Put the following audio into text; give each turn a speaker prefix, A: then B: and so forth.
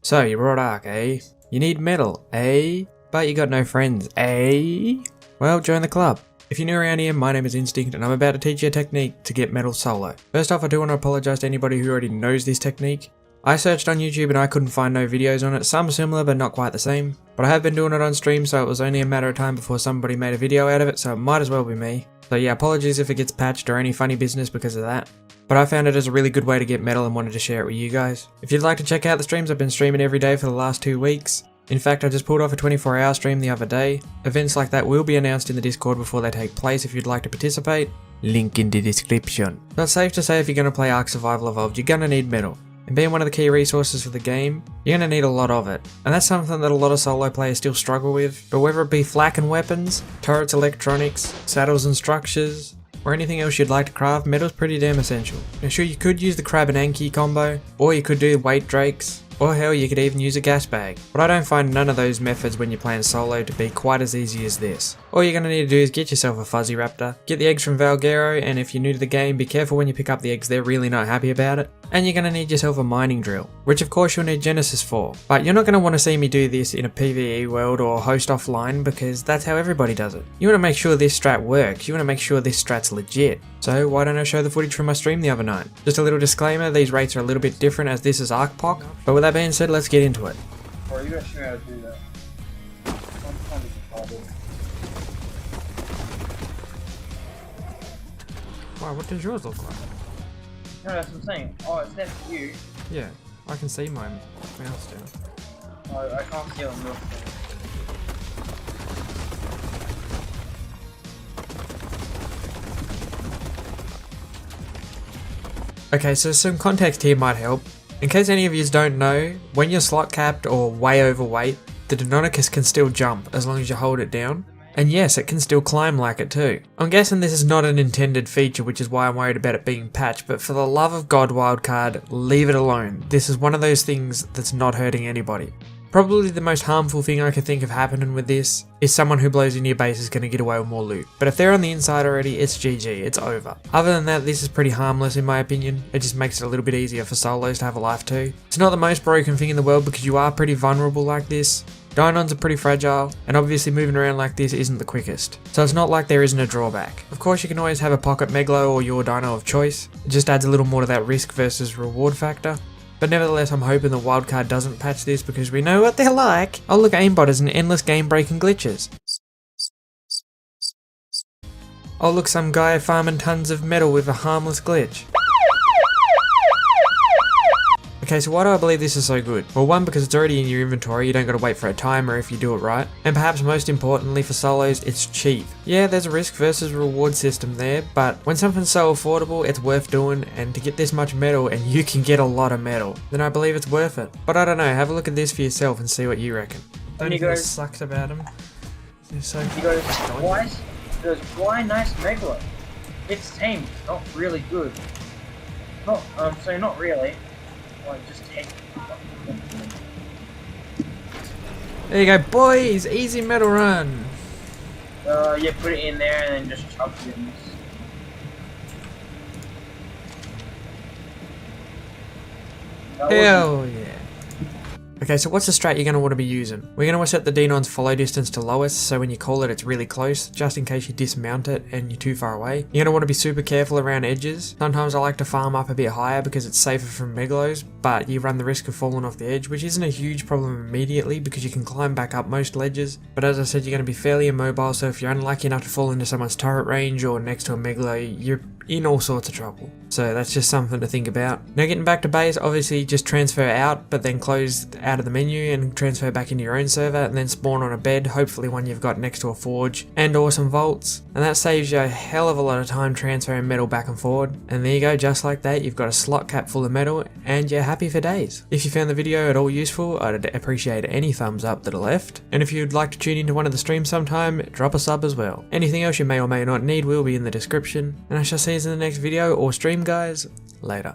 A: So you brought arc, eh? You need metal, eh? But you got no friends, eh? Well, join the club. If you're new around here, my name is Instinct and I'm about to teach you a technique to get metal solo. First off, I do want to apologise to anybody who already knows this technique. I searched on YouTube and I couldn't find no videos on it, some similar but not quite the same. But I have been doing it on stream, so it was only a matter of time before somebody made a video out of it, so it might as well be me. So yeah, apologies if it gets patched or any funny business because of that. But I found it as a really good way to get metal and wanted to share it with you guys. If you'd like to check out the streams, I've been streaming every day for the last 2 weeks. In fact, I just pulled off a 24-hour stream the other day. Events like that will be announced in the Discord before they take place if you'd like to participate. Link in the description. So it's safe to say if you're going to play Ark Survival Evolved, you're going to need metal. And being one of the key resources for the game, you're going to need a lot of it. And that's something that a lot of solo players still struggle with. But whether it be flak and weapons, turrets, electronics, saddles and structures, or anything else you'd like to craft, metal's pretty damn essential. Now sure, you could use the crab and anky combo, or you could do weight drakes, or hell, you could even use a gas bag. But I don't find none of those methods when you're playing solo to be quite as easy as this. All you're going to need to do is get yourself a fuzzy raptor, get the eggs from Valguero, and if you're new to the game, be careful when you pick up the eggs, they're really not happy about it. And you're going to need yourself a mining drill, which of course you'll need Genesis for. But you're not going to want to see me do this in a PvE world or host offline because that's how everybody does it. You want to make sure this strat works, you want to make sure this strat's legit. So why don't I show the footage from my stream the other night? Just a little disclaimer, these rates are a little bit different as this is ArcPoc, but with that being said, let's get into it.
B: Or you gotta show me how to do that.
A: Wow, what does yours look like?
B: No, that's what I'm saying. Oh, it's there for you.
A: Yeah, I can see mine mouse down.
B: Oh, I can't see it on your screen.
A: Okay, so some context here might help. In case any of you don't know, when you're slot capped or way overweight, the Deinonychus can still jump as long as you hold it down. And yes, it can still climb like it too. I'm guessing this is not an intended feature, which is why I'm worried about it being patched, but for the love of God, wildcard, leave it alone. This is one of those things that's not hurting anybody. Probably the most harmful thing I could think of happening with this is someone who blows into your base is going to get away with more loot. But if they're on the inside already, it's GG, it's over. Other than that, this is pretty harmless in my opinion. It just makes it a little bit easier for solos to have a life too. It's not the most broken thing in the world because you are pretty vulnerable like this. Deinons are pretty fragile, and obviously moving around like this isn't the quickest. So it's not like there isn't a drawback. Of course you can always have a pocket Meglo or your dino of choice. It just adds a little more to that risk versus reward factor. But nevertheless, I'm hoping the wildcard doesn't patch this because we know what they're like. Oh look, aimbot is an endless game breaking glitches. Oh look, some guy farming tons of metal with a harmless glitch. Okay, so why do I believe this is so good? Well, one, because it's already in your inventory, you don't gotta wait for a timer if you do it right. And perhaps most importantly for solos, it's cheap. Yeah, there's a risk versus reward system there, but when something's so affordable, it's worth doing, and to get this much metal, and you can get a lot of metal, then I believe it's worth it. But I don't know, have a look at this for yourself and see what you reckon. Don't you think it sucks about him? So
B: you go, why nice Megalo? It's tame, it's not really good. So not really. Like, just take
A: There you go, boys! Easy metal run!
B: yeah, put it in there and then just chop it in.
A: Hell yeah. Okay, so what's the strat you're going to want to be using? We're going to set the Deinon's follow distance to lowest, so when you call it, it's really close, just in case you dismount it and you're too far away. You're going to want to be super careful around edges. Sometimes I like to farm up a bit higher because it's safer from Meglos, but you run the risk of falling off the edge, which isn't a huge problem immediately because you can climb back up most ledges. But as I said, you're going to be fairly immobile, so if you're unlucky enough to fall into someone's turret range or next to a Megalo, you're in all sorts of trouble. So that's just something to think about. Now getting back to base, obviously just transfer out, but then close out of the menu and transfer back into your own server and then spawn on a bed, hopefully one you've got next to a forge and or some vaults. And that saves you a hell of a lot of time transferring metal back and forward. And there you go, just like that, you've got a slot cap full of metal and you're happy for days. If you found the video at all useful, I'd appreciate any thumbs up that are left. And if you'd like to tune into one of the streams sometime, drop a sub as well. Anything else you may or may not need will be in the description. And I shall see you in the next video or stream, guys. Later.